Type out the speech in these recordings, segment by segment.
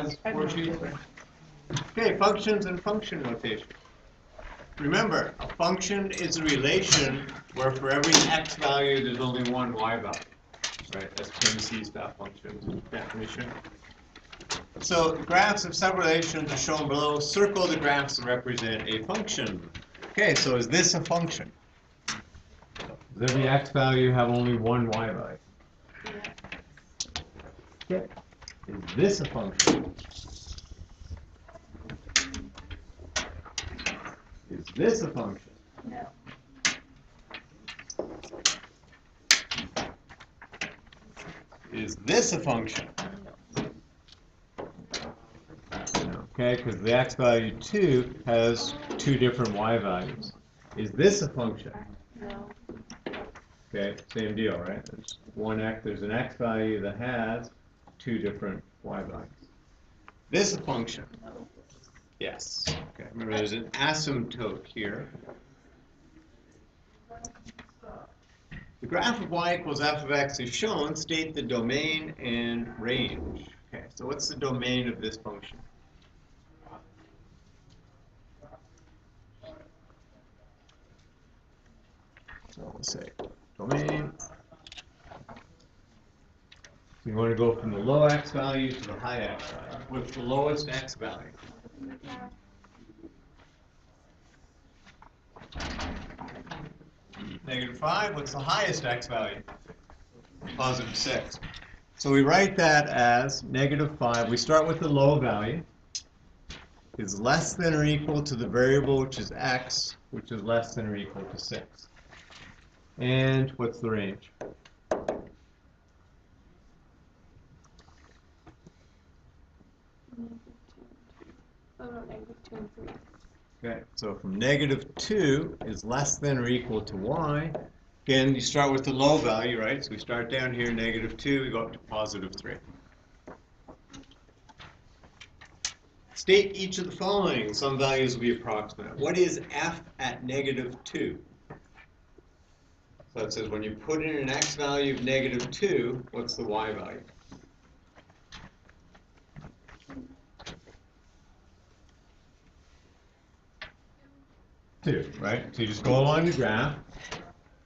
last worksheet. Okay, functions and function notation. Remember, a function is a relation where for every x value there's only one y value. Right, that's Tim sees that function definition. So the graphs of subrelations are shown below. Circle the graphs that represent a function. Okay, so is this a function? Does every x value have only one y value? Okay. Is this a function? Is this a function? No. Is this a function? Okay, because the x value 2 has two different y values. Is this a function? No. Okay, same deal, right? There's an x value that has two different y values. This a function? No. Yes. Okay, remember there's an asymptote here. The graph of y equals f of x is shown. State the domain and range. Okay, so what's the domain of this function? So we'll say domain. We want to go from the low x value to the high x value. What's the lowest x value? -5. What's the highest x value? +6. So we write that as -5. We start with the low value. Is less than or equal to the variable which is x, which is less than or equal to 6. And what's the range? -2 and 3. Okay, so from -2 is less than or equal to y. Again, you start with the low value, right? So we start down here, -2, we go up to +3. State each of the following. Some values will be approximate. What is f at -2? So it says when you put in an x value of -2, what's the y value? Two, right? So you just go along the graph,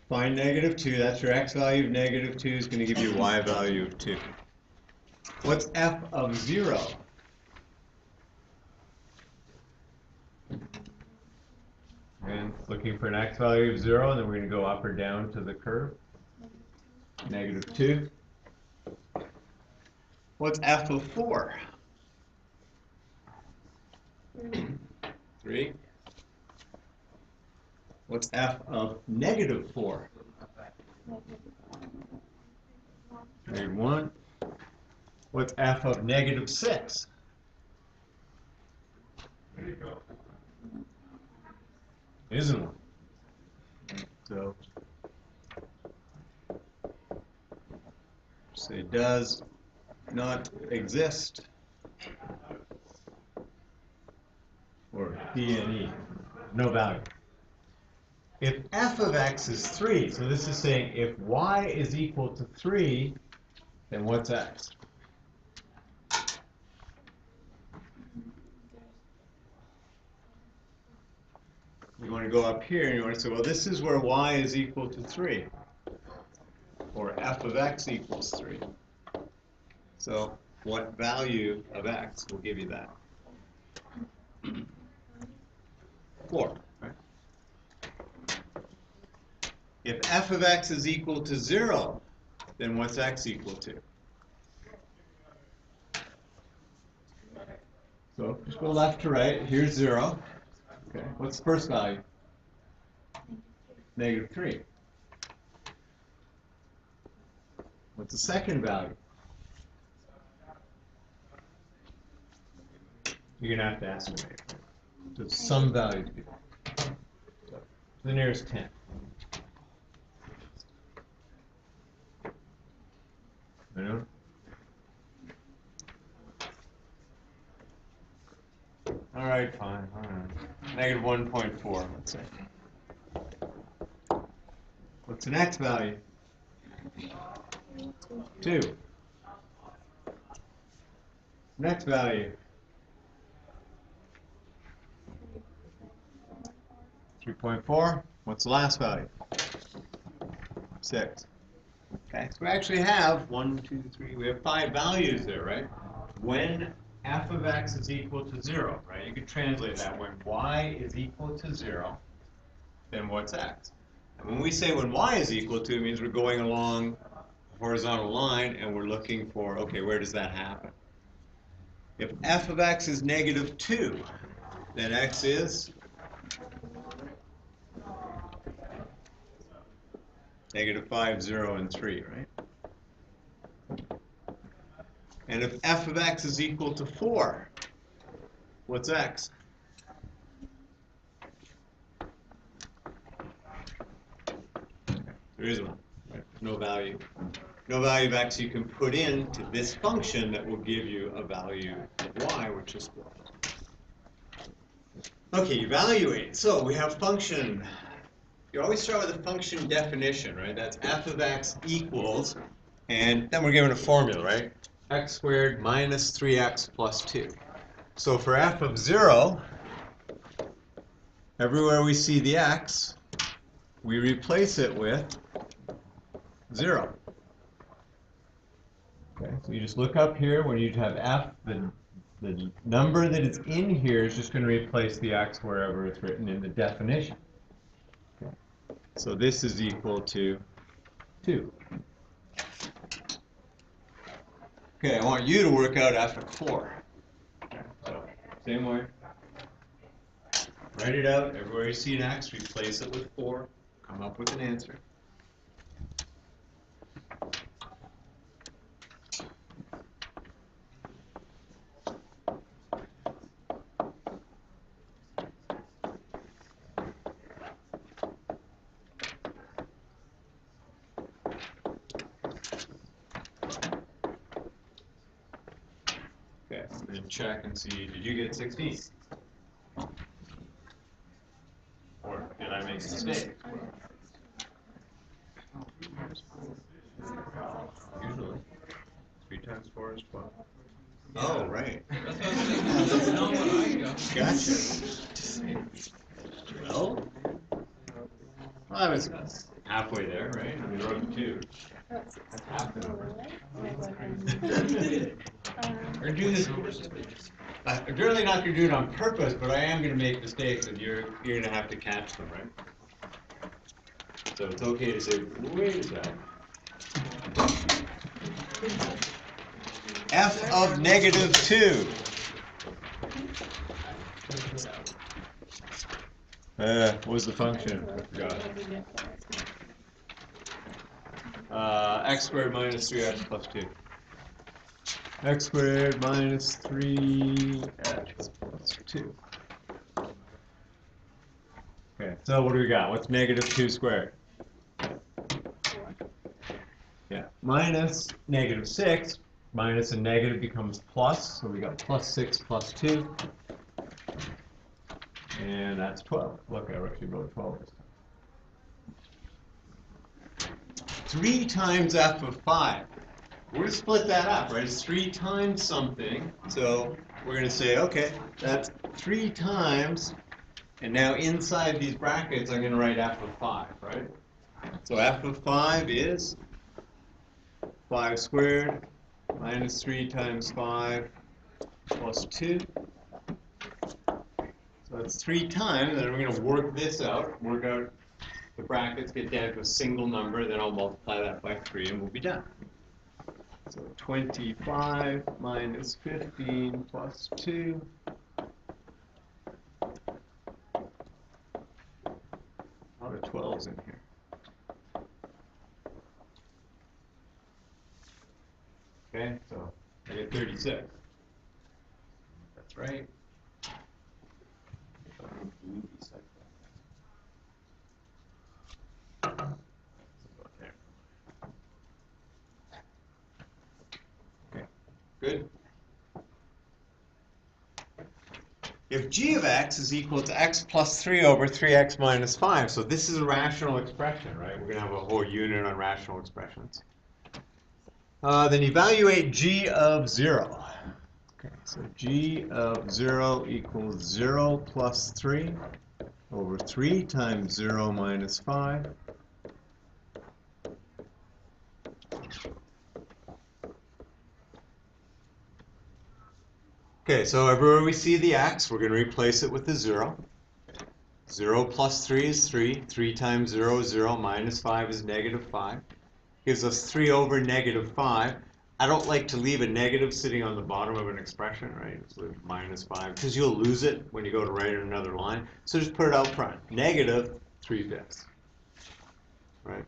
find -2, that's your x value of -2 is going to give you a y value of 2. What's f of 0? And looking for an x value of 0, and then we're going to go up or down to the curve. -2. What's f of 4? 3. What's f of -4? -1. What's f of -6? There you go. Isn't one. So say does not exist, or DNE, no value. If f of x is 3, so this is saying if y is equal to 3, then what's x? You want to go up here and you want to say, well, this is where y is equal to 3, or f of x equals 3. So what value of x will give you that? 4. Right? If f of x is equal to 0, then what's x equal to? So just go left to right. Here's 0. Okay. What's the first value? -3. What's the second value? You're going to have to estimate. So some value to be. So the nearest 10. You know? All right, fine. All right. -1.4, let's say. What's the next value? 2. Next value. 3.4. What's the last value? 6. Okay, so we actually have 1, 2, 3. We have 5 values there, right? When f of x is equal to 0, right? You could translate that. When y is equal to 0, then what's x? And when we say when y is equal to, it means we're going along a horizontal line and we're looking for, okay, where does that happen? If f of x is negative 2, then x is negative 5, 0, and 3, right? And if f of x is equal to 4, what's x? There is one, right? No value. No value of x you can put into this function that will give you a value of y, which is 4. Okay, evaluate. So we have function. You always start with a function definition, right? That's f of x equals, and then we're given a formula, right? X squared minus 3x plus 2. So for f of 0, everywhere we see the x, we replace it with 0. Okay, so you just look up here when you have f, the number that is in here is just going to replace the x wherever it's written in the definition. Okay. So this is equal to 2. Okay, I want you to work out f of 4. Okay, so same way. Write it out. Everywhere you see an x, replace it with 4. Come up with an answer. Okay, then check and see, did you get 16? Or did I make a mistake? Usually. 3 times 4 is 12. Oh, right. Gotcha. Well, I was halfway there, right? I mean, wrote 2. That's half the number. We're doing this. I'm really not going to do it on purpose, but I am going to make mistakes, and you're going to have to catch them, right? So it's okay to say, wait a second. F of negative 2. What was the function? I forgot. X squared minus 3x plus 2. X squared minus 3x plus 2. Okay, so what do we got? What's negative 2 squared? Yeah, minus negative 6. Minus and negative becomes plus, so we got plus 6 plus 2. And that's 12. Look, I actually wrote 12 this time. 3 times f of 5. We're going to split that up, right? It's 3 times something. So we're going to say, okay, that's 3 times. And now inside these brackets, I'm going to write f of 5, right? So f of 5 is 5 squared minus 3 times 5 plus 2. So that's 3 times, and we're going to work this out, work out the brackets, get down to a single number, then I'll multiply that by 3 and we'll be done. So 25 minus 15 plus 2. A lot of 12s in here. Okay, so I get 36. That's right. Okay, good. If g of x is equal to x plus 3 over 3x minus 5, so this is a rational expression, right? We're going to have a whole unit on rational expressions. Then evaluate g of 0. Okay, so g of 0 equals 0 plus 3 over 3 times 0 minus 5. Okay, so everywhere we see the x, we're going to replace it with the 0. 0 plus 3 is 3. 3 times 0 is 0. Minus 5 is negative 5. Gives us 3 over negative 5. I don't like to leave a negative sitting on the bottom of an expression, right? So minus 5, because you'll lose it when you go to write another line. So just put it out front. Negative 3/5, right?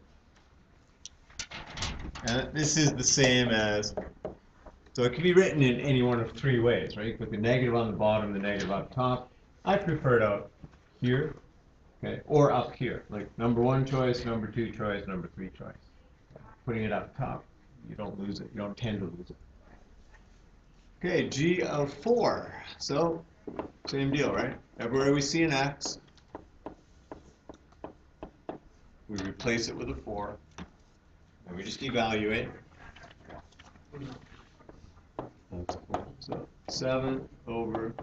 And this is the same as, so it can be written in any one of 3 ways, right? With the negative on the bottom, the negative up top. I prefer it out here, okay, or up here, like number 1 choice, number 2 choice, number 3 choice. Putting it up top, you don't lose it. You don't tend to lose it. Okay, g of 4. So, same deal, right? Everywhere we see an x, we replace it with a 4, and we just evaluate. So, 7 over,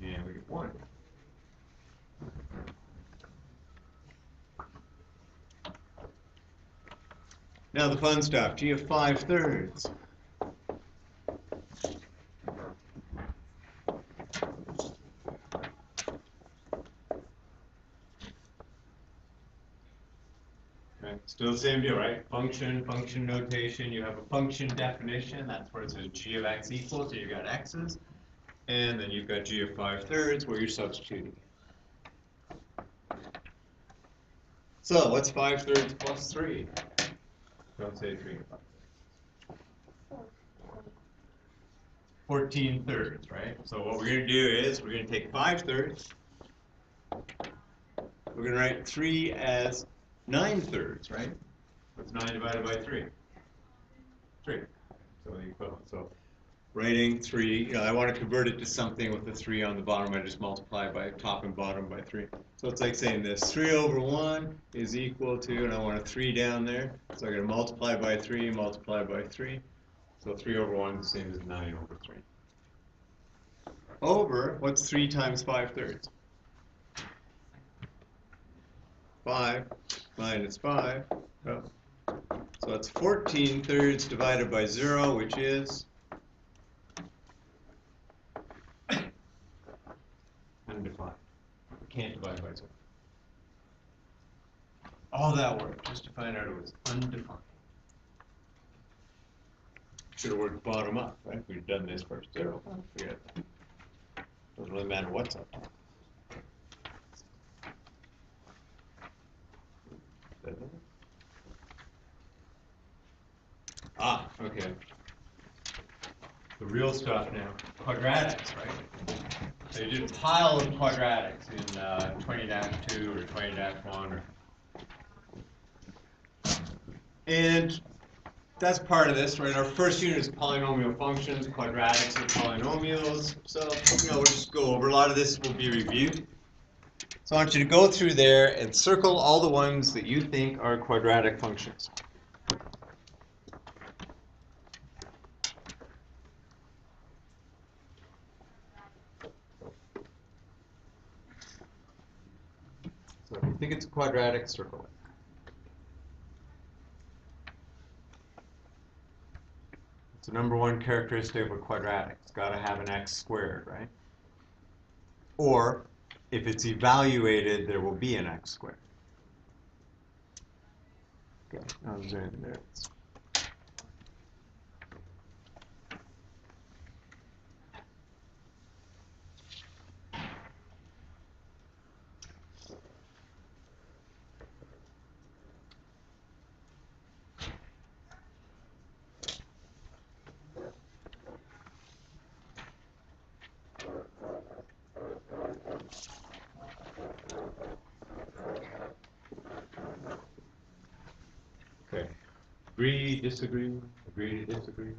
and we get 1. Now the fun stuff, g of 5/3. Okay, still the same deal, right? Function notation, you have a function definition, that's where it says g of x equals, so you've got x's, and then you've got g of 5/3 where you're substituting. So what's 5/3 plus 3? Don't say 3 and 5. 14/3, right? So what we're going to do is we're going to take 5/3. We're going to write 3 as 9/3, right? What's 9 divided by 3? 3. So the equivalent. So writing 3, I want to convert it to something with the 3 on the bottom. I just multiply by top and bottom by 3. So it's like saying this 3 over 1 is equal to, and I want a 3 down there. So I'm going to multiply by 3, multiply by 3. So 3 over 1 is the same as 9 over 3. Over, what's 3 times 5/3? 5 minus 5. Oh. So that's 14/3 divided by 0, which is undefined. We can't divide by 0. All that work just to find out it was undefined. Should have worked bottom up, right? If we'd done this first. 0. Forget it. Doesn't really matter what's up top. Ah, okay. The real stuff now. Quadratics, right? So you did a pile of quadratics in 20-2 or 20-1. And that's part of this, right? Our first unit is polynomial functions, quadratics of polynomials. So, we'll just go over. A lot of this will be reviewed. So I want you to go through there and circle all the ones that you think are quadratic functions. So if you think it's a quadratic, circle it. It's the number 1 characteristic of a quadratic. It's got to have an x squared, right? Or if it's evaluated, there will be an x squared. Okay, now there. Okay. Agree, disagree, agree to disagree.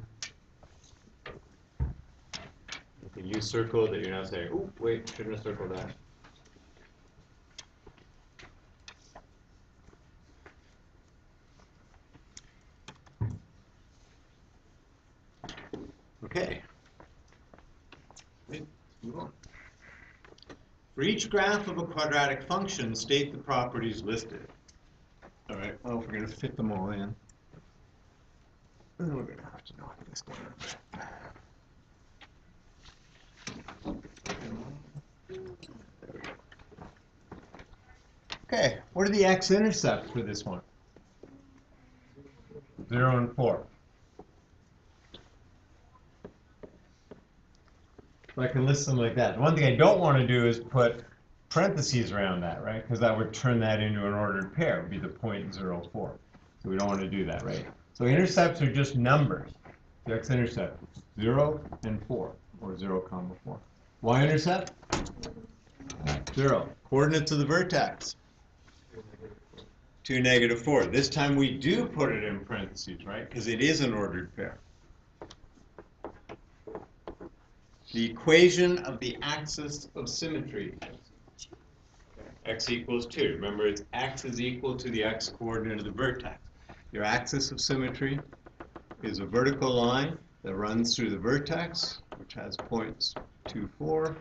Okay, you circle that you're now saying, oh, wait, shouldn't have circled that. Okay. Let's move on. For each graph of a quadratic function, state the properties listed. All right, well, if we're going to fit them all in, then we're going to have to knock this down a bit. There we go. Okay, what are the x-intercepts for this one? 0 and 4. So I can list them like that. The one thing I don't want to do is put parentheses around that, right? Because that would turn that into an ordered pair. It would be the 0.04. So we don't want to do that, right? So intercepts are just numbers. The x-intercept is 0 and 4, or 0, 4. Y-intercept? 0. Coordinates of the vertex? 2, -4. This time we do put it in parentheses, right? Because it is an ordered pair. The equation of the axis of symmetry. X equals 2. Remember, it's x is equal to the x coordinate of the vertex. Your axis of symmetry is a vertical line that runs through the vertex, which has points 2, 4.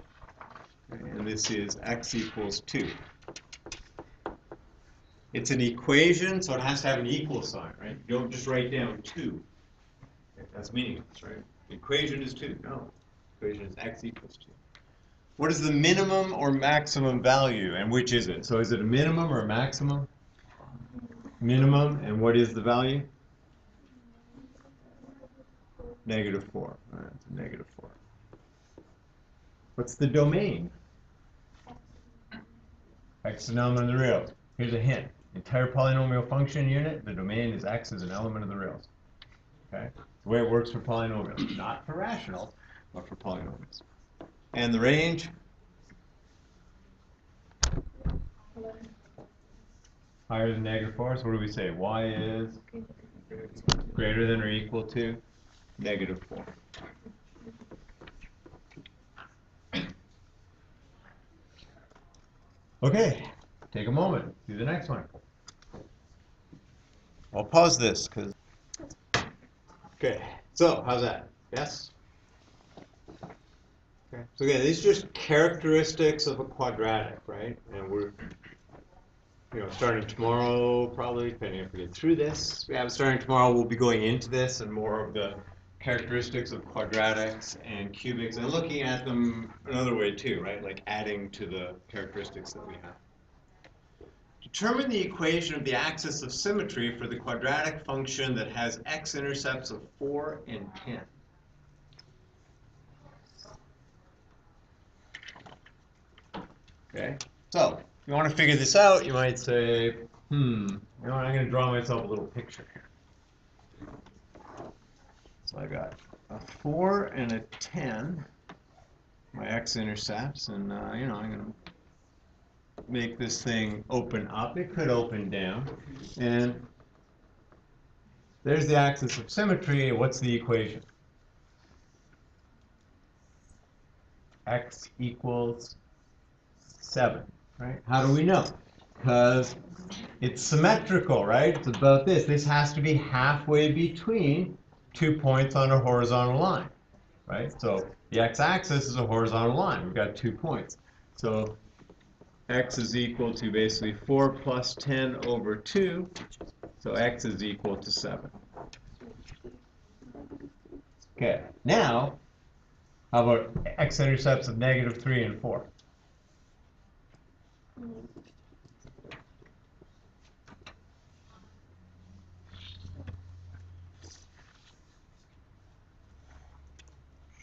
And this is x equals 2. It's an equation, so it has to have an equal sign, right? You don't just write down 2. That's meaningless, right? The equation is 2. No. The equation is x equals 2. What is the minimum or maximum value, and which is it? So is it a minimum or a maximum? Minimum, and what is the value? -4. All right, it's a -4. What's the domain? X is an element of the rails. Here's a hint. Entire polynomial function unit, the domain is x as an element of the rails. Okay? The way it works for polynomials. Not for rationals, but for polynomials. And the range? Higher than -4, so what do we say? Y is greater than or equal to -4. Okay, take a moment, do the next one. I'll pause this, because... Okay, so how's that? Yes? Okay. So again, these are just characteristics of a quadratic, right? And we're, starting tomorrow, probably, depending if we get through this. Yeah, starting tomorrow, we'll be going into this and more of the characteristics of quadratics and cubics, and looking at them another way too, right? Like adding to the characteristics that we have. Determine the equation of the axis of symmetry for the quadratic function that has x-intercepts of 4 and 10. Okay, so if you want to figure this out, you might say, I'm going to draw myself a little picture here. So I got a 4 and a 10, my x-intercepts, and I'm going to make this thing open up. It could open down, and there's the axis of symmetry. What's the equation? X equals 7, right? How do we know? Because it's symmetrical, right? It's about this. This has to be halfway between 2 points on a horizontal line, right? So the x-axis is a horizontal line. We've got 2 points. So x is equal to basically 4 plus 10 over 2. So x is equal to 7. Okay, now, how about x-intercepts of -3 and 4?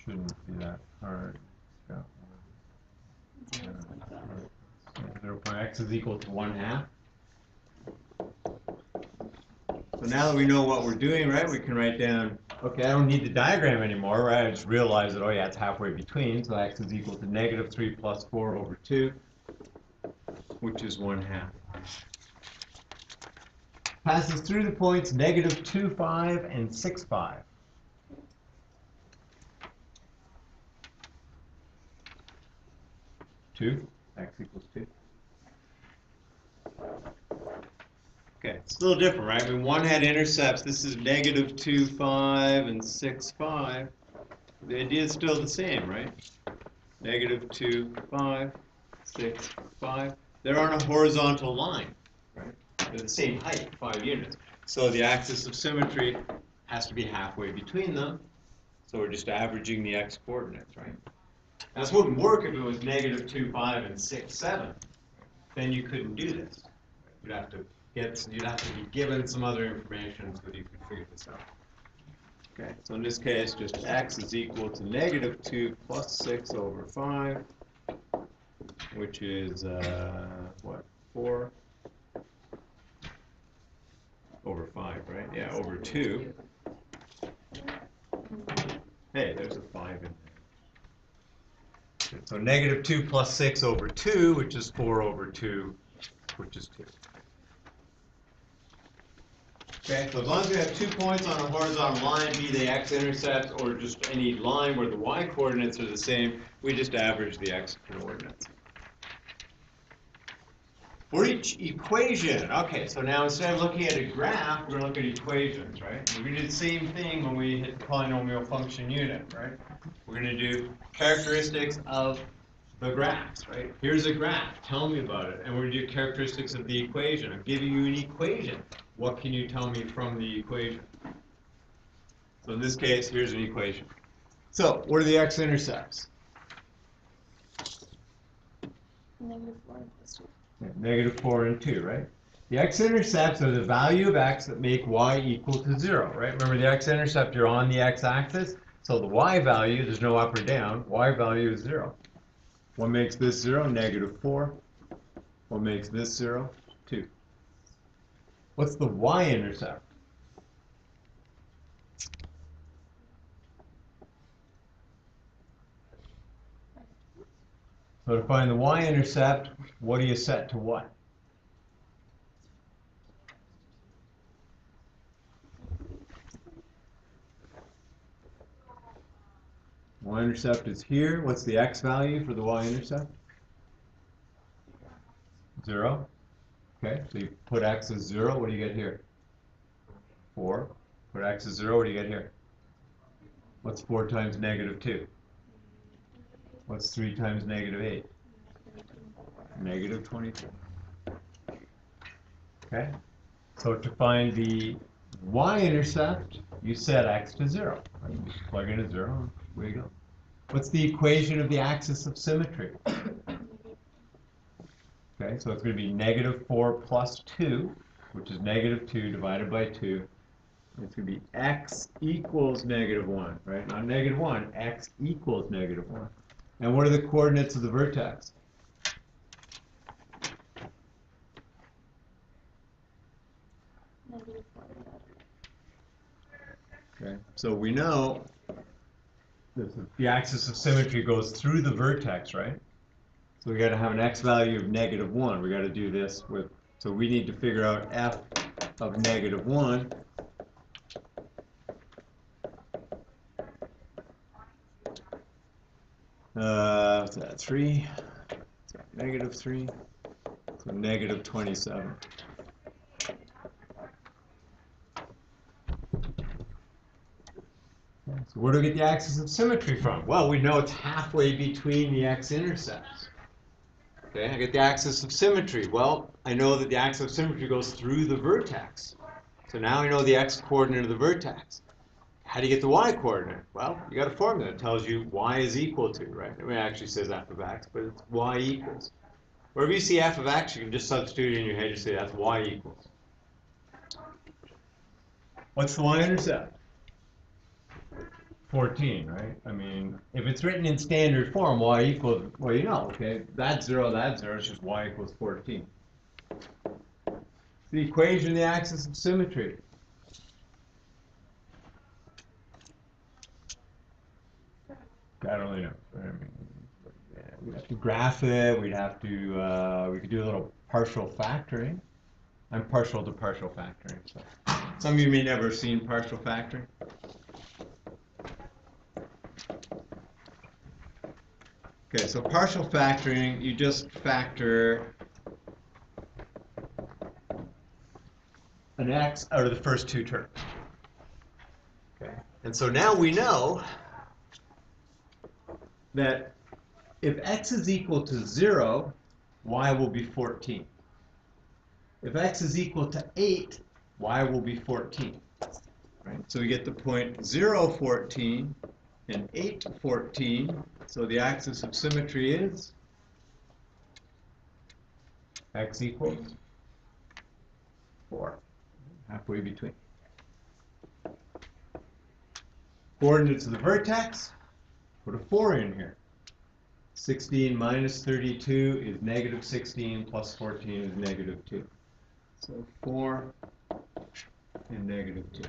Shouldn't be that hard. Yeah. 0.x is equal to 1/2. So now that we know what we're doing, right, we can write down, okay, I don't need the diagram anymore, right? I just realize that, oh yeah, it's halfway between, so x is equal to -3 plus 4 over 2, which is 1/2. Passes through the points -2, 5, and 6, 5. X equals 2. Okay, it's a little different, right? I mean, one had intercepts. This is -2, 5, and 6, 5. The idea is still the same, right? Negative 2, 5, 6, 5. They're on a horizontal line, right? They're the same height, 5 units. So the axis of symmetry has to be halfway between them. So we're just averaging the x coordinates, right? Now, this wouldn't work if it was negative 2, 5, and 6, 7. Then you couldn't do this. You'd have to be given some other information so that you could figure this out. Okay, so in this case, just x is equal to negative 2 plus 6 over 5, which is, what, 4 over 5, right? Yeah, over 2. Hey, there's a 5 in there. So negative 2 plus 6 over 2, which is 4 over 2, which is 2. Okay, so as long as we have 2 points on a horizontal line, be they x-intercepts or just any line where the y-coordinates are the same, we just average the x-coordinates. For each equation, okay, so now instead of looking at a graph, we're going to look at equations, right? We're going to do the same thing when we hit the polynomial function unit, right? We're going to do characteristics of the graphs, right? Here's a graph, tell me about it. And we're going to do characteristics of the equation. I'm giving you an equation. What can you tell me from the equation? So in this case, here's an equation. So what are the x-intercepts? Negative 4 and plus 2. Yeah, negative 4 and 2, right? The x-intercepts are the value of x that make y equal to 0, right? Remember the x-intercept, you're on the x-axis. So the y value, there's no up or down, y value is 0. What makes this 0? Negative 4. What makes this 0? 2. What's the y-intercept? So to find the y-intercept, what do you set to what? Y-intercept is here. What's the x value for the y-intercept? 0. Okay, so you put x as 0, what do you get here? 4. Put x as 0, what do you get here? What's 4 times negative 2? What's 3 times negative 8? Negative 24. Okay, so to find the y-intercept, you set x to 0. Right? You just plug in a 0, there you go. What's the equation of the axis of symmetry? Okay, so it's going to be negative 4 plus 2, which is negative 2 divided by 2. It's going to be x equals negative 1, right? Not negative 1, x equals negative 1. And what are the coordinates of the vertex? Negative 4 and that. Okay, so we know the axis of symmetry goes through the vertex, right? So we got to have an x value of negative 1. We got to do this with, so we need to figure out f of negative 1. What's that, 3? Negative 3. So negative 27. So where do we get the axis of symmetry from? Well, we know it's halfway between the x-intercepts. Okay, I get the axis of symmetry. Well, I know that the axis of symmetry goes through the vertex. So now I know the x-coordinate of the vertex. How do you get the y-coordinate? Well, you got a formula that tells you y is equal to, right? It actually says f of x, but it's y equals. Wherever you see f of x, you can just substitute it in your head and say that's y equals. What's the y-intercept? 14, right? I mean, if it's written in standard form, y equals, well, you know, okay, that's 0, it's just y equals 14. The equation of the axis of symmetry. God only knows. I mean, yeah, we'd have to graph it, we'd have to, we could do a little partial factoring. I'm partial to partial factoring, so. Some of you may never have seen partial factoring. Okay, so partial factoring, you just factor an x out of the first 2 terms. Okay, and so now we know that if x is equal to 0, y will be 14. If x is equal to 8, y will be 14. Right? So we get the point 0, 14 and 8, 14. So the axis of symmetry is x equals 4, halfway between. Coordinates of the vertex, put a 4 in here. 16 minus 32 is negative 16 plus 14 is negative 2. So 4 and negative 2.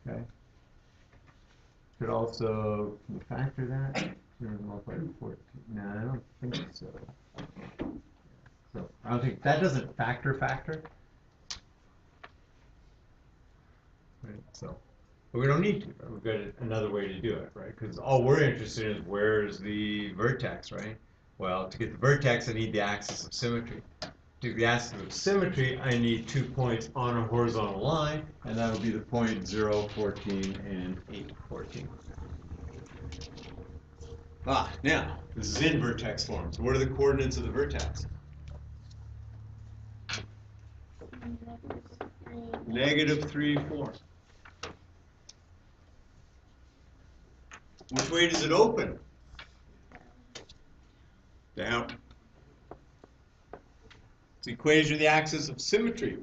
Okay. Could also, can you factor that? Multiply by 14. No, I don't think so. So I don't think that doesn't factor. Right, so, but we don't need to. Right? We've got another way to do it, right? Because all we're interested in is where's the vertex, right? Well, to get the vertex, I need the axis of symmetry. To get the axis of symmetry, I need 2 points on a horizontal line, and that would be the point 0, 14, and 8, 14. Now, this is in vertex form. So what are the coordinates of the vertex? Negative 3, 4. Which way does it open? Down. It's the equation of the axis of symmetry.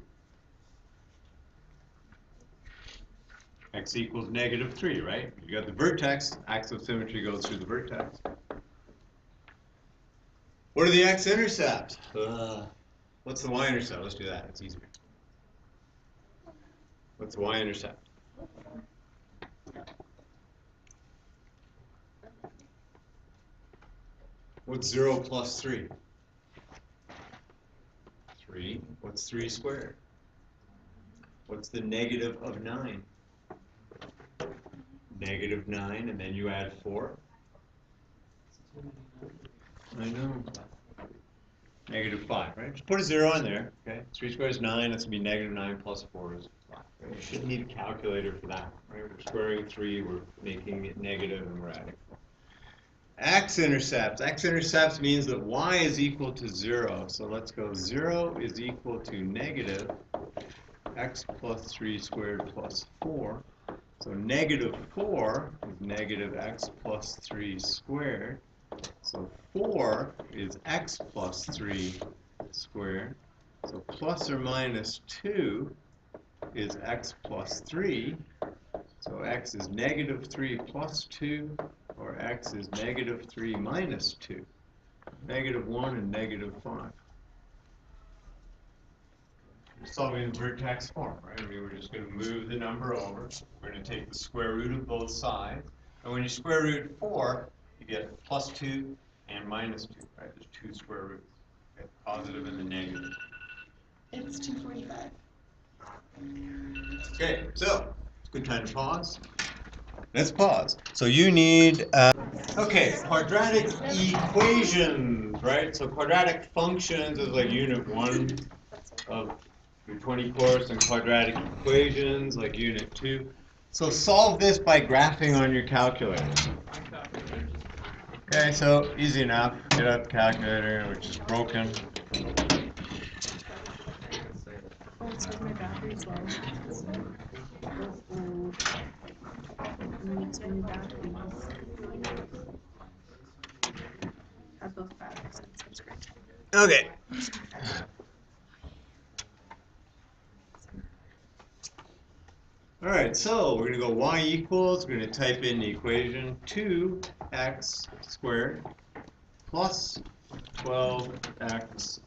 X equals negative 3, right? You got the vertex, axis of symmetry goes through the vertex. What are the x-intercepts? What's the y-intercept? Let's do that, it's easier. What's the y-intercept? What's 0 plus 3? 3. What's 3 squared? What's the negative of 9? Negative 9, and then you add 4. I know. Negative 5, right? Just put a 0 in there, okay? 3 squared is 9, that's going to be negative 9 plus 4 is 5. Right? You shouldn't need a calculator for that, right? We're squaring 3, we're making it negative, and we're adding 4. X-intercepts. X-intercepts means that y is equal to 0. So let's go 0 is equal to negative x plus 3 squared plus 4. So negative 4 is negative x plus 3 squared. So 4 is x plus 3 squared. So plus or minus 2 is x plus 3. So x is negative 3 plus 2, or x is negative 3 minus 2. Negative 1 and negative 5. We're solving in vertex form, right? I mean, we're just going to move the number over. We're going to take the square root of both sides. And when you square root 4, you get plus 2 and minus 2, right? There's 2 square roots. Okay? Positive and the negative. It's 245. Okay, so it's a good time to pause. Let's pause. So you need, okay, quadratic equations, right? So quadratic functions is like unit 1 of your 20 course, and quadratic equations like unit 2. So solve this by graphing on your calculator. Okay, so easy enough. Get out the calculator, which is broken. Oh, it's because my battery's low. Need new batteries. Have both batteries in subscription. Okay. All right, so we're going to go y equals, we're going to type in the equation 2x squared plus 12x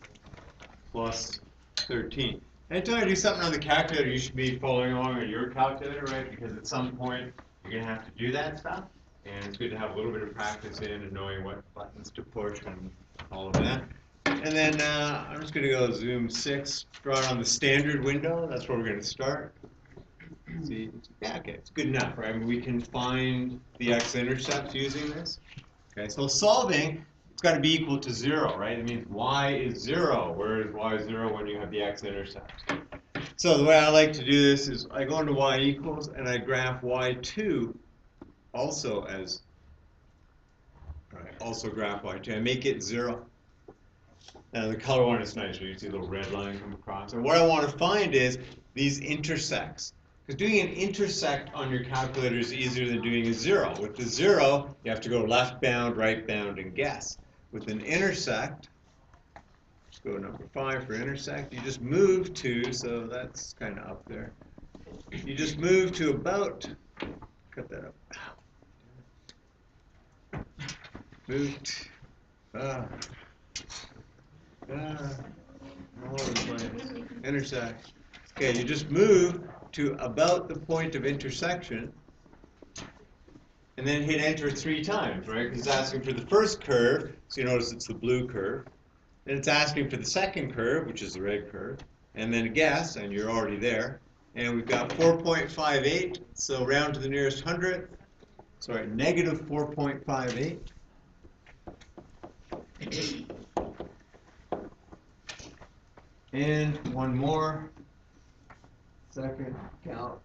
plus 13. Anytime I do something on the calculator, you should be following along on your calculator, right? Because at some point, you're going to have to do that stuff. And it's good to have a little bit of practice in and knowing what buttons to push and all of that. And then I'm just going to go zoom 6, draw it on the standard window. That's where we're going to start. See, yeah, okay, it's good enough, right? I mean, we can find the x-intercepts using this. Okay, so solving, it's got to be equal to 0, right? It means y is 0. Where is y 0 when you have the x-intercepts? So the way I like to do this is I go into y equals and I graph y2 also as, also graph y2 and make it 0. Now the color one is nice, where you see a little red line come across. And what I want to find is these intersects. Because doing an intersect on your calculator is easier than doing a 0. With the 0, you have to go left bound, right bound, and guess. With an intersect, let's go number 5 for intersect, you just move to, so that's kind of up there. You just move to about, cut that up. Moved. All over the place. Intersect. Okay, you just move to about the point of intersection, and then hit enter 3 times, right? Because it's asking for the first curve, so you notice it's the blue curve. Then it's asking for the second curve, which is the red curve, and then a guess, and you're already there. And we've got 4.58, so round to the nearest hundredth. Sorry, negative 4.58. And one more. Second calc.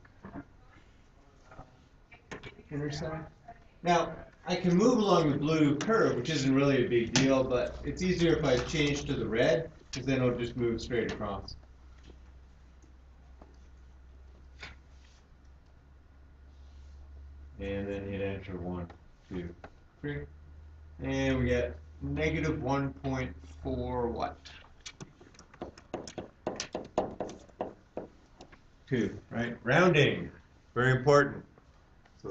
Intersect. Now, I can move along the blue curve, which isn't really a big deal, but it's easier if I change to the red, because then it'll just move straight across. And then hit enter 1, 2, 3. And we get negative 1.4 what? 2, right? Rounding, very important. So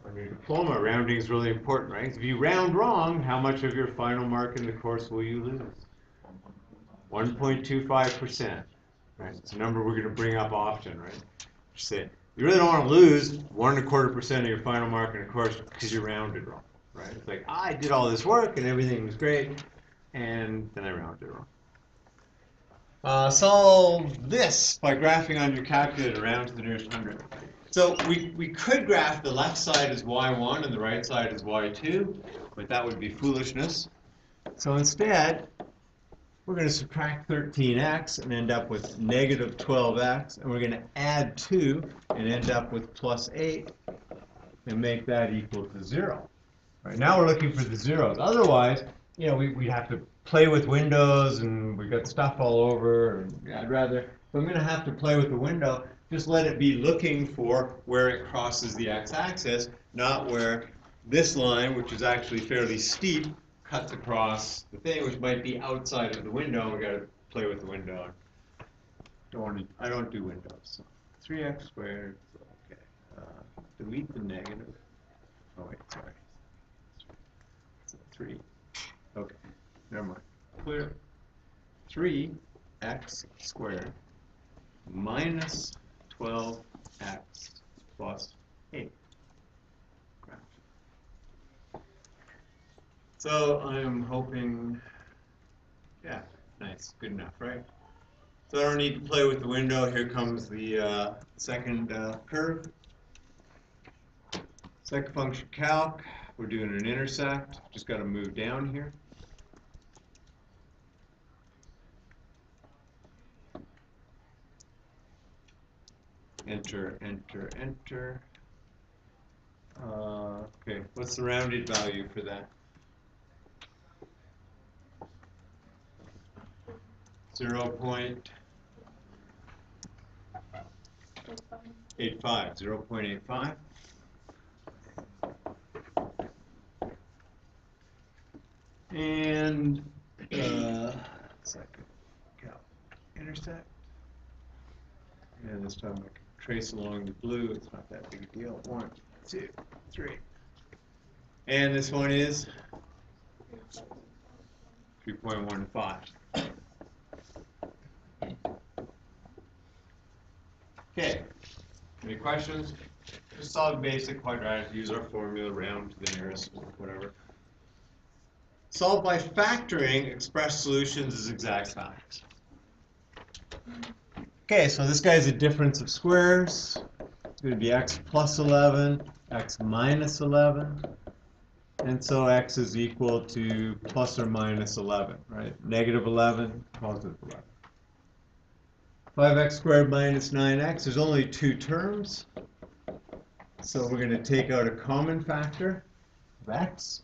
on your diploma, rounding is really important, right? If you round wrong, how much of your final mark in the course will you lose? 1.25%, right? It's a number we're going to bring up often, right? Just say, you really don't want to lose 1.25% of your final mark in a course because you rounded wrong, right? It's like, I did all this work and everything was great, and then I rounded wrong. Solve this by graphing on your calculator round to the nearest hundredth. So we could graph the left side as y1 and the right side as y2, but that would be foolishness. So instead, we're going to subtract 13x and end up with negative 12x, and we're going to add 2 and end up with plus 8 and make that equal to 0. Right, now we're looking for the zeros. Otherwise, you know, we'd have to play with windows and we've got stuff all over. And I'd rather, if I'm going to have to play with the window, just let it be looking for where it crosses the x-axis, not where this line, which is actually fairly steep, cuts across the thing, which might be outside of the window. We've got to play with the window. I don't do windows. So 3x squared. Okay. Delete the negative. Oh wait, sorry. So 3. Okay. Never mind. Clear. 3x squared minus 12x plus 8. So I'm hoping, yeah, nice, good enough, right? So I don't need to play with the window. Here comes the second curve. Second function calc. We're doing an intersect. Just got to move down here. Enter, enter, enter. Okay, what's the rounded value for that? 0.85, 0.85. And second calc intersect. And this time I can trace along the blue. It's not that big a deal. 1, 2, 3. And this one is 3.15. Okay. Any questions? Just solve basic quadratic. Use our formula, round to the nearest, whatever. Solve by factoring, express solutions as exact facts. Okay, so this guy is a difference of squares. It's going to be x plus 11, x minus 11. And so x is equal to plus or minus 11, right? Negative 11, positive 11. 5x squared minus 9x, there's only 2 terms. So we're going to take out a common factor of x.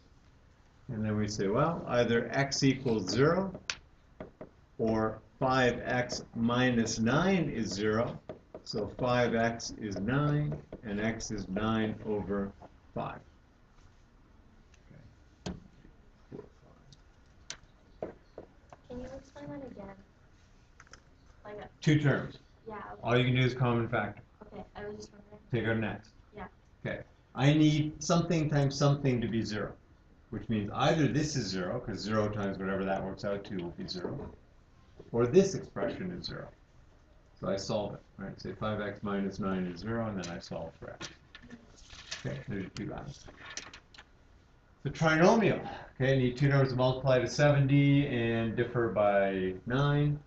And then we say, well, either x equals 0 or 5x minus 9 is 0. So 5x is 9, and x is 9 over 5. Can you explain that again? Like a, Two terms. yeah. All you can do is common factor. Okay, I was just wondering. Take out an x. Yeah. Okay. I need something times something to be 0, which means either this is 0, because 0 times whatever that works out to will be 0, or this expression is 0. So I solve it, right? Say 5x minus 9 is 0, and then I solve for x. Okay, there's your two values. The trinomial, okay, I need two numbers to multiply to 70 and differ by 9,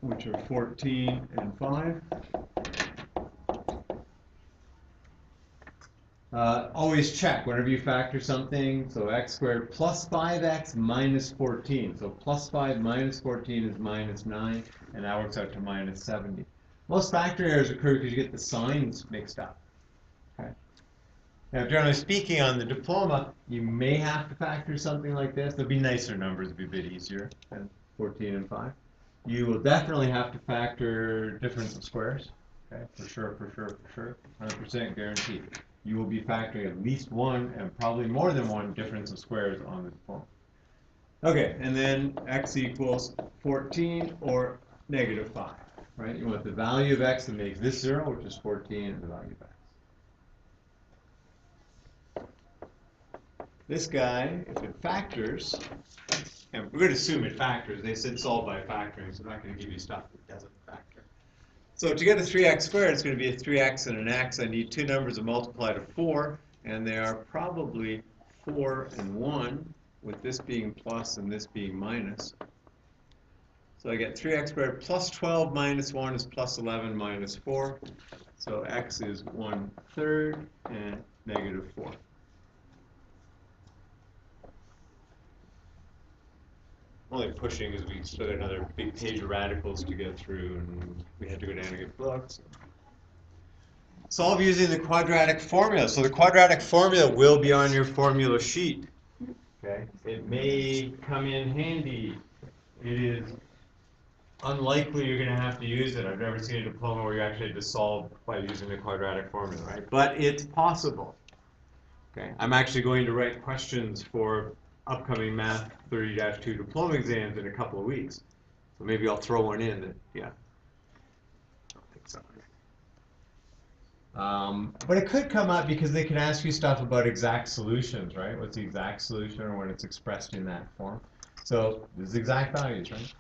which are 14 and 5. Always check whenever you factor something. So x squared plus 5x minus 14. So plus 5 minus 14 is minus 9, and that works out to minus 70. Most factor errors occur because you get the signs mixed up. Okay. Now, generally speaking, on the diploma, you may have to factor something like this. There'll be nicer numbers, it'll be a bit easier than 14 and 5. You will definitely have to factor difference of squares. Okay, for sure, 100% guaranteed. You will be factoring at least one and probably more than one difference of squares on the diploma. Okay, and then x equals 14 or negative 5, right? You want the value of x that makes this 0, which is 14, and the value of x. This guy, if it factors, and we're going to assume it factors. They said solve by factoring, so I'm not going to give you stuff that doesn't factor. So to get a 3x squared, it's going to be a 3x and an x. I need two numbers to multiply to 4, and they are probably 4 and 1, with this being plus and this being minus. So I get 3x squared plus 12 minus 1 is plus 11 minus 4. So x is 1/3 and negative 4. Only pushing because we still got another big page of radicals to get through, and we had to go down and get books. Solve using the quadratic formula. So the quadratic formula will be on your formula sheet. Okay, it may come in handy. It is unlikely you're going to have to use it. I've never seen a diploma where you actually had to solve by using the quadratic formula, right? But it's possible. Okay, I'm actually going to write questions for upcoming Math 30-2 diploma exams in a couple of weeks. So maybe I'll throw one in that, yeah. I don't think so. But it could come up because they can ask you stuff about exact solutions, right? What's the exact solution or when it's expressed in that form? So there's exact values, right?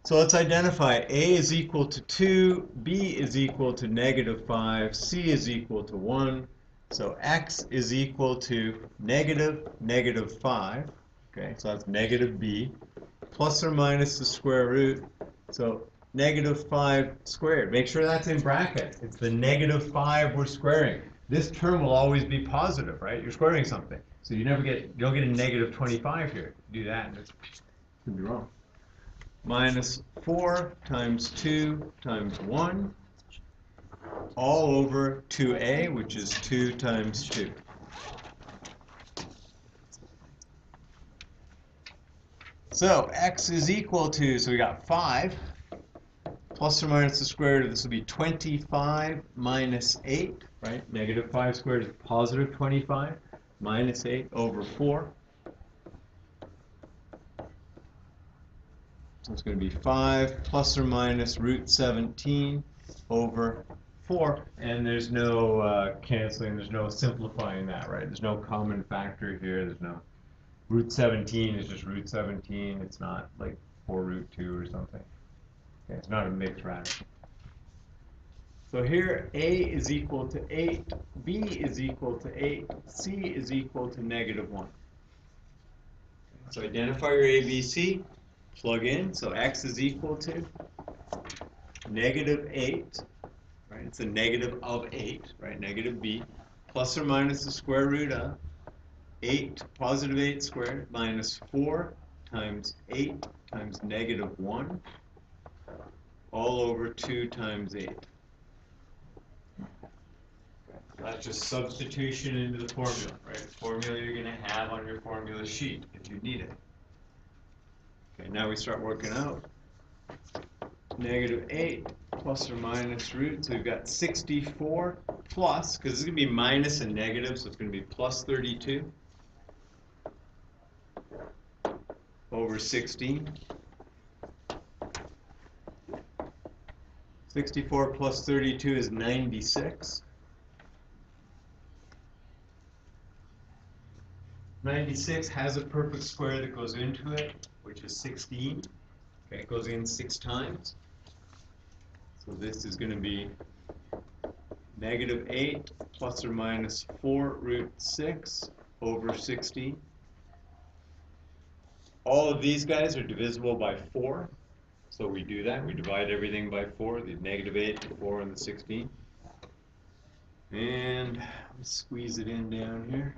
So let's identify A is equal to 2, B is equal to negative 5, C is equal to 1. So x is equal to negative 5, okay, so that's negative b, plus or minus the square root, so negative 5 squared. Make sure that's in brackets. It's the negative 5 we're squaring. This term will always be positive, right? You're squaring something. So you don't get a negative 25 here. Do that, and it's going to be wrong. Minus 4 times 2 times 1. All over 2a, which is 2 times 2. So x is equal to, so we got 5, plus or minus the square root of this will be 25 minus 8, right? Negative 5 squared is positive 25, minus 8 over 4. So it's going to be 5 plus or minus root 17 over 4, and there's no canceling, there's no simplifying that, right? There's no common factor here, there's no root 17 is just root 17, it's not like 4 root 2 or something. Okay, it's not a mixed radical. So here A is equal to 8, B is equal to 8, C is equal to negative 1. So identify your ABC, plug in, so x is equal to negative 8, right? It's a negative of 8, right? Negative b, plus or minus the square root of 8, positive 8 squared, minus 4 times 8 times negative 1, all over 2 times 8. That's just substitution into the formula, right? The formula you're going to have on your formula sheet if you need it. Okay, now we start working out. -8 plus or minus root, so we've got 64 plus, because it's going to be minus and negative, so it's going to be plus 32 over 16. 64 plus 32 is 96. 96 has a perfect square that goes into it, which is 16. Okay, it goes in 6 times. So this is going to be -8 plus or minus 4 root 6 over 16. All of these guys are divisible by 4. So we do that. We divide everything by 4, the -8, the 4, and the 16. And let's squeeze it in down here.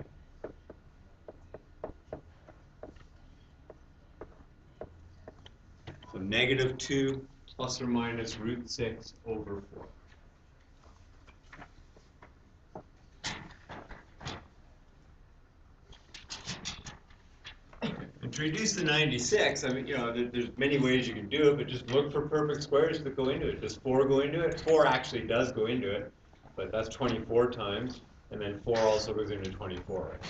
So -2 plus or minus root 6 over 4. And to reduce the 96, I mean, you know, there's many ways you can do it, but just look for perfect squares that go into it. Does 4 go into it? 4 actually does go into it, but that's 24 times, and then 4 also goes into 24. Right?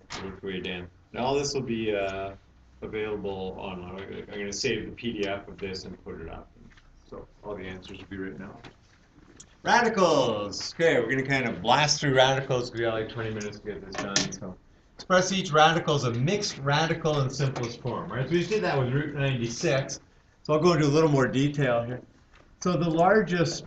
So work your way down. Now all this will be available online. I'm going to save the PDF of this and put it up. So all the answers will be written out. Radicals! Okay, we're going to kind of blast through radicals because we got like 20 minutes to get this done. So express each radical as a mixed radical in simplest form, right? So we just did that with root 96. So I'll go into a little more detail here. So the largest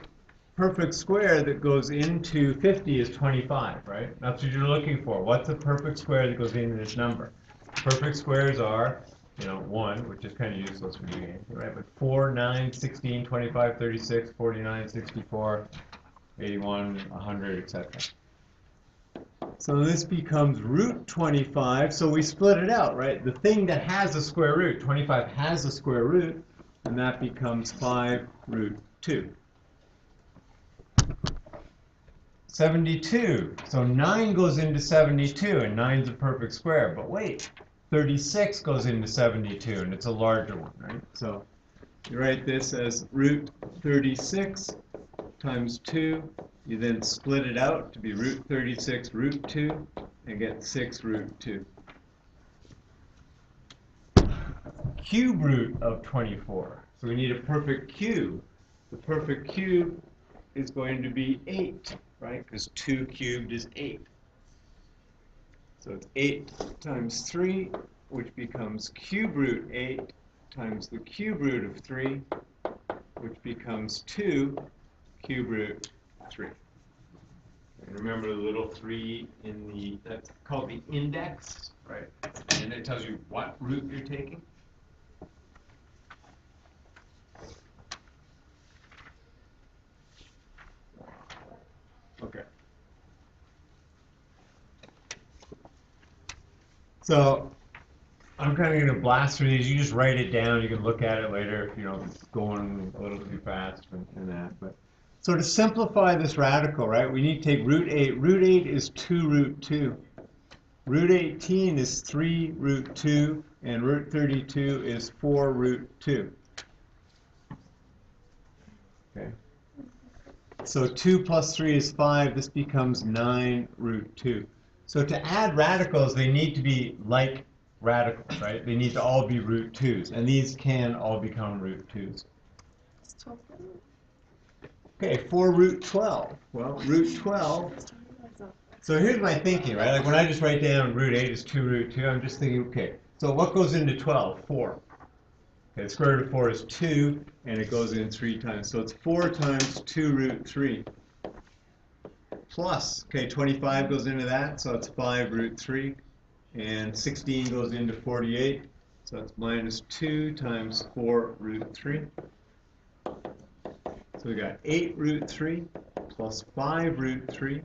perfect square that goes into 50 is 25, right? That's what you're looking for. What's a perfect square that goes into this number? Perfect squares are, you know, 1, which is kind of useless for doing anything, right? But 4, 9, 16, 25, 36, 49, 64, 81, 100, etc. So this becomes root 25, so we split it out, right? The thing that has a square root, 25 has a square root, and that becomes 5 root 2. 72, so 9 goes into 72, and 9 is a perfect square, but wait, 36 goes into 72, and it's a larger one, right? So you write this as root 36 times 2. You then split it out to be root 36 root 2, and get 6 root 2. Cube root of 24. So we need a perfect cube. The perfect cube is going to be 8, right? Because 2 cubed is 8. So it's 8 times 3, which becomes cube root 8 times the cube root of 3, which becomes 2 cube root 3. And remember the little 3 in the, that's called the index, right? And it tells you what root you're taking. Okay. So I'm kind of going to blast through these. You just write it down. You can look at it later if you know it's going a little too fast and that. But so to simplify this radical, right, we need to take root 8. Root 8 is 2 root 2. Root 18 is 3 root 2, and root 32 is 4 root 2. Okay. So 2 plus 3 is 5. This becomes 9 root 2. So to add radicals, they need to be like radicals, right? They need to all be root 2's, and these can all become root 2's. Okay, 4 root 12. Well, root 12. So here's my thinking, right? Like when I just write down root 8 is 2 root 2, I'm just thinking, okay, so what goes into 12? 4. Okay, the square root of 4 is 2, and it goes in 3 times. So it's 4 times 2 root 3. Plus, okay, 25 goes into that, so it's 5 root 3. And 16 goes into 48, so it's minus 2 times 4 root 3. So we got 8 root 3 plus 5 root 3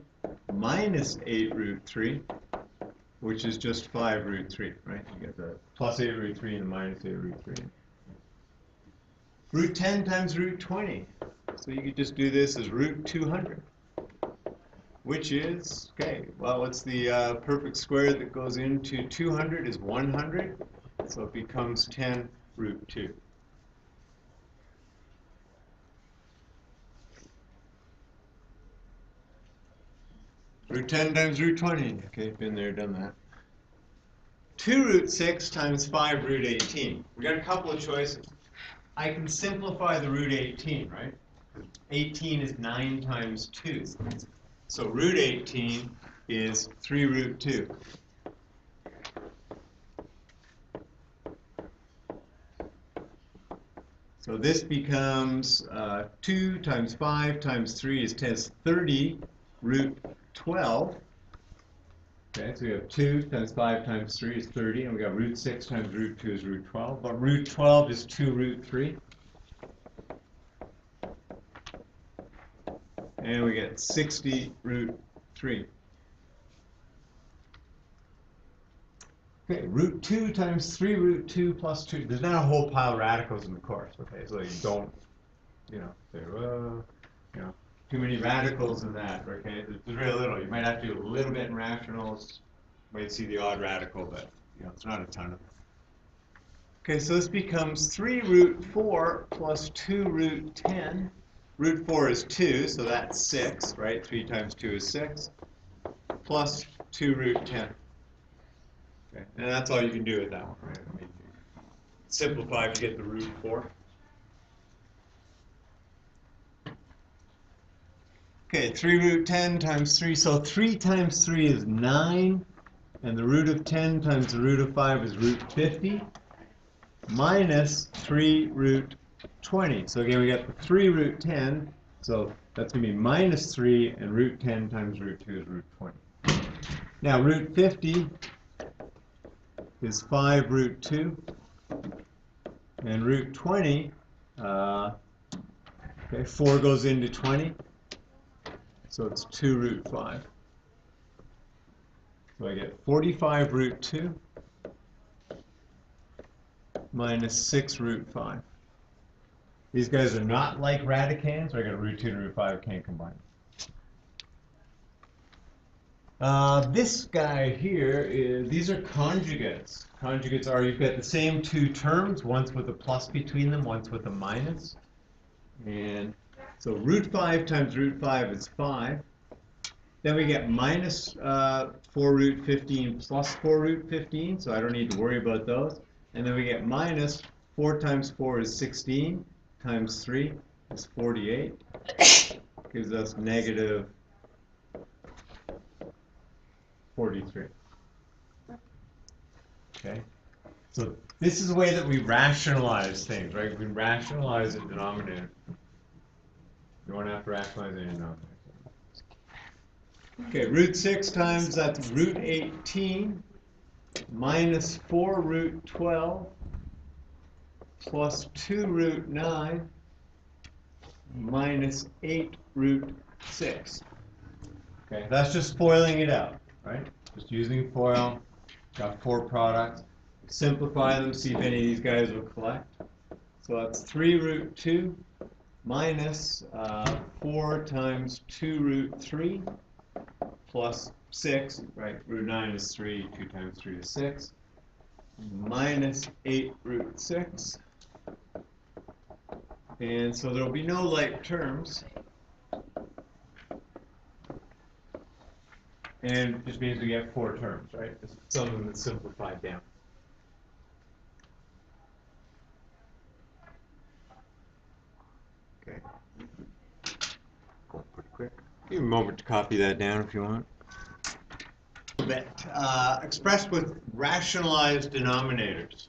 minus 8 root 3, which is just 5 root 3, right? You get the plus 8 root 3 and the minus 8 root 3. Root 10 times root 20. So you could just do this as root 200, which is, okay, well, what's the perfect square that goes into 200 is 100, so it becomes 10 root 2. Root 10 times root 20, okay, been there, done that. 2 root 6 times 5 root 18. We got a couple of choices. I can simplify the root 18, right? 18 is 9 times 2. So root 18 is 3 root 2. So this becomes 2 times 5 times 3 is 10, is 30 root 12. Okay, so we have 2 times 5 times 3 is 30, and we got root 6 times root 2 is root 12. But root 12 is 2 root 3. And we get 60 root 3. Okay, root 2 times 3 root 2 plus 2. There's not a whole pile of radicals in the course, okay? So you don't, say, too many radicals in that, okay? There's very little. You might have to do a little bit in rationals. You might see the odd radical, but, it's not a ton of them. Okay, so this becomes 3 root 4 plus 2 root 10. Root 4 is 2, so that's 6, right? 3 times 2 is 6, plus 2 root 10. Okay, and that's all you can do with that one, right? I mean, simplify if you get the root 4. Okay, 3 root 10 times 3, so 3 times 3 is 9, and the root of 10 times the root of 5 is root 50, minus 3 root 20. So again, we got the 3 root 10, so that's going to be minus 3, and root 10 times root 2 is root 20. Now, root 50 is 5 root 2, and root 20, okay, 4 goes into 20, so it's 2 root 5. So I get 45 root 2 minus 6 root 5. These guys are not like radicands, so I got root 2 and root 5, can't combine them. This guy here these are conjugates. Conjugates are, you've got the same two terms, once with a plus between them, once with a minus. And so root 5 times root 5 is 5. Then we get minus 4 root 15 plus 4 root 15, so I don't need to worry about those. And then we get minus 4 times 4 is 16, times 3 is 48. Gives us negative 43. Okay? So this is the way that we rationalize things, right? We rationalize a denominator. You don't have to rationalize any denominator. Okay, root 6 times, that's root 18 minus 4 root 12 plus 2 root 9 minus 8 root 6. Okay, that's just FOILing it out, right? Just using FOIL. Got 4 products. Simplify them, see if any of these guys will collect. So that's 3 root 2 minus 4 times 2 root 3 plus 6, right? Root 9 is 3, 2 times 3 is 6, minus 8 root 6. And so there will be no like terms. And it just means we get 4 terms, right? Some of them that's simplified down. Okay. Going pretty quick. Give you a moment to copy that down if you want. Expressed with rationalized denominators.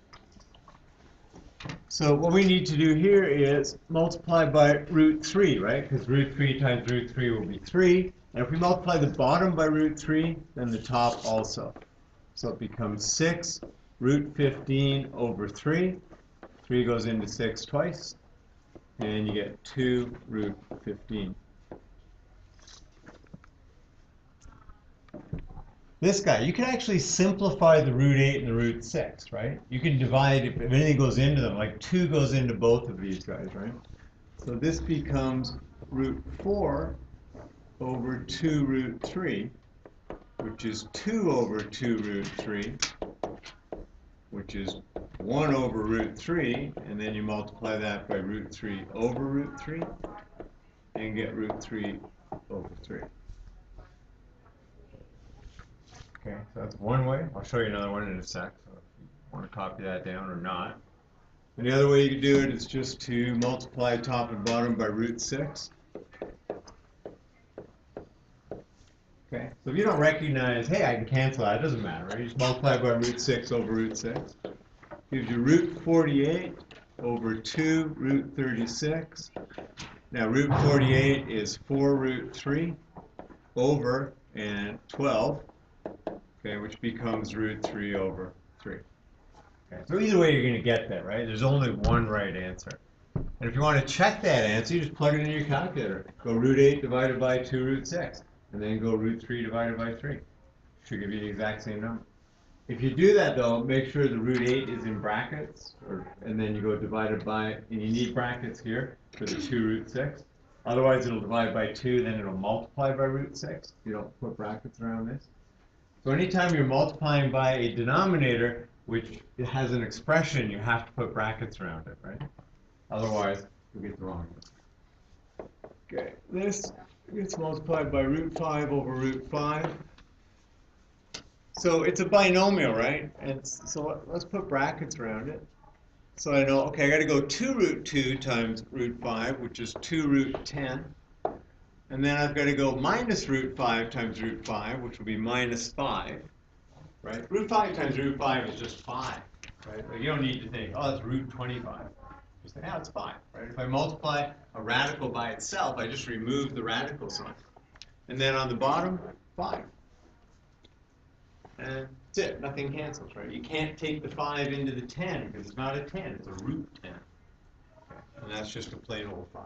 So what we need to do here is multiply by root 3, right? Because root 3 times root 3 will be 3. And if we multiply the bottom by root 3, then the top also. So it becomes 6 root 15 over 3. 3 goes into 6 twice. And you get 2 root 15. This guy, you can actually simplify the root 8 and the root 6, right? You can divide, if anything goes into them, like 2 goes into both of these guys, right? So this becomes root 4 over 2 root 3, which is 2 over 2 root 3, which is 1 over root 3, and then you multiply that by root 3 over root 3, and get root 3 over 3. Okay, so that's one way. I'll show you another one in a sec, so if you want to copy that down or not. And the other way you can do it is just to multiply top and bottom by root 6. Okay, so if you don't recognize, hey, I can cancel that, it doesn't matter, right? You just multiply by root 6 over root 6. Gives you root 48 over 2 root 36. Now root 48 is 4 root 3 over and 12, okay, which becomes root 3 over 3. Okay, so either way you're going to get that, right? There's only one right answer. And if you want to check that answer, you just plug it into your calculator. Go root 8 divided by 2 root 6. And then go root 3 divided by 3. Should give you the exact same number. If you do that, though, make sure the root 8 is in brackets, and then you go divided by, and you need brackets here for the 2 root 6. Otherwise, it'll divide by 2, then it'll multiply by root 6. You don't put brackets around this. So anytime you're multiplying by a denominator, which has an expression, you have to put brackets around it, right? Otherwise, you'll get the wrong answer. Okay, this gets multiplied by root 5 over root 5. So it's a binomial, right? And so let's put brackets around it. So I know, okay, I got to go 2 root 2 times root 5, which is 2 root 10. And then I've got to go minus root 5 times root 5, which will be minus 5, right? Root 5 times root 5 is just 5, right? Like you don't need to think, oh, that's root 25. Just say, oh, it's 5, right? If I multiply a radical by itself, I just remove the radical sign. And then on the bottom, 5. And that's it. Nothing cancels, right? You can't take the 5 into the 10 because it's not a 10. It's a root 10. Okay. And that's just a plain old 5.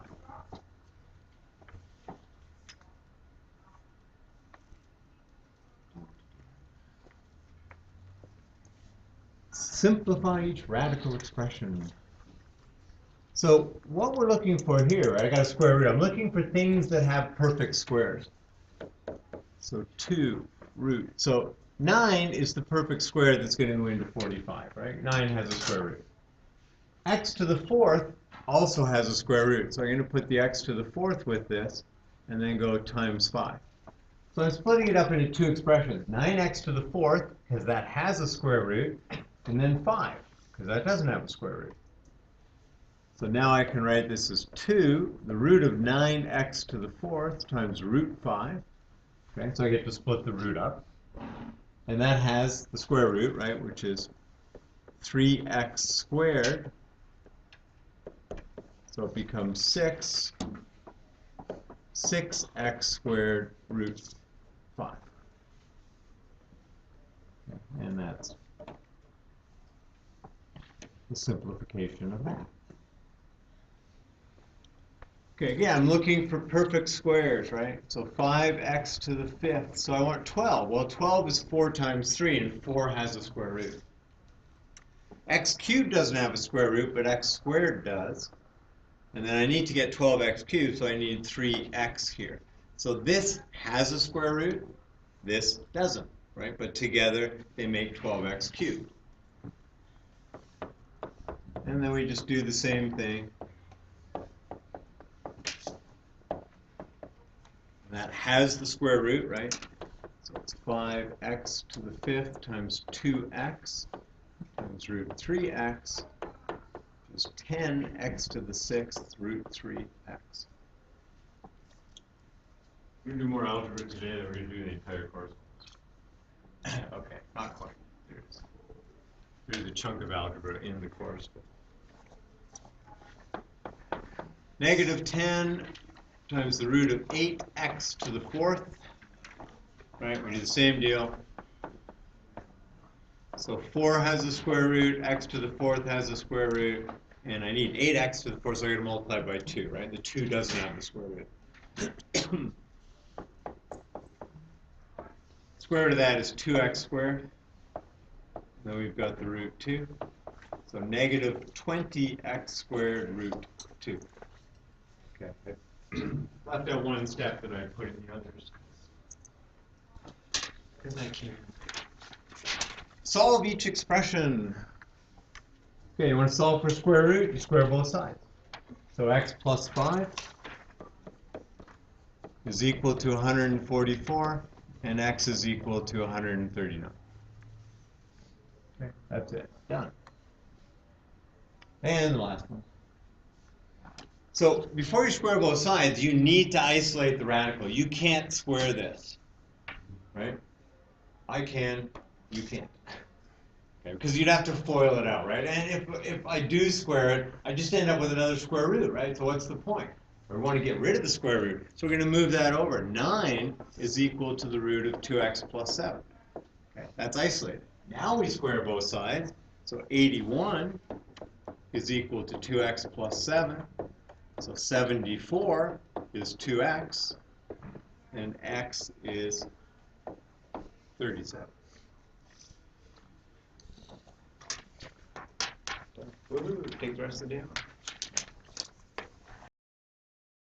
Simplify each radical expression. So what we're looking for here, right? I got a square root. I'm looking for things that have perfect squares. So 2 root. So 9 is the perfect square that's going to go into 45, right? 9 has a square root. X to the 4th also has a square root. So I'm going to put the x to the 4th with this, and then go times 5. So I'm splitting it up into two expressions. 9x to the 4th, because that has a square root, and then 5, because that doesn't have a square root. So now I can write this as 2, the root of 9x to the 4th times root 5. Okay, so I get to split the root up. And that has the square root, right, which is 3x squared. So it becomes 6x squared root 5. And that's the simplification of that. Okay, again, I'm looking for perfect squares, right? So 5x to the 5th. So I want 12. Well, 12 is 4 times 3, and 4 has a square root. X cubed doesn't have a square root, but x squared does. And then I need to get 12x cubed, so I need 3x here. So this has a square root. This doesn't, right? But together, they make 12x cubed. And then we just do the same thing. That has the square root, right? So it's 5x to the 5th times 2x times root 3x is 10x to the 6th root 3x. We're going to do more algebra today than we're going to do the entire course. Okay, not quite. There's a chunk of algebra in the course. Negative 10 times the root of 8x to the 4th. Right, we do the same deal. So 4 has a square root, x to the 4th has a square root, and I need 8x to the 4th, so I'm going to multiply by 2, right? The 2 doesn't have the square root. Square root of that is 2x squared. Then we've got the root 2. So negative 20x squared root 2. Okay. I left out one step that I put in the others. Because I can. Solve each expression. Okay, you want to solve for square root? You square both sides. So x plus 5 is equal to 144, and x is equal to 139. Okay, that's it. Done. And the last one. So before you square both sides, you need to isolate the radical. You can't square this, right? I can, you can't. Okay, because you'd have to FOIL it out, right? And if I do square it, I just end up with another square root, right? So what's the point? We want to get rid of the square root. So we're going to move that over. 9 is equal to the root of 2x plus 7. Okay, that's isolated. Now we square both sides. So 81 is equal to 2x plus 7. So 74 is 2x, and x is 37. Woo-hoo, take the rest of the day off.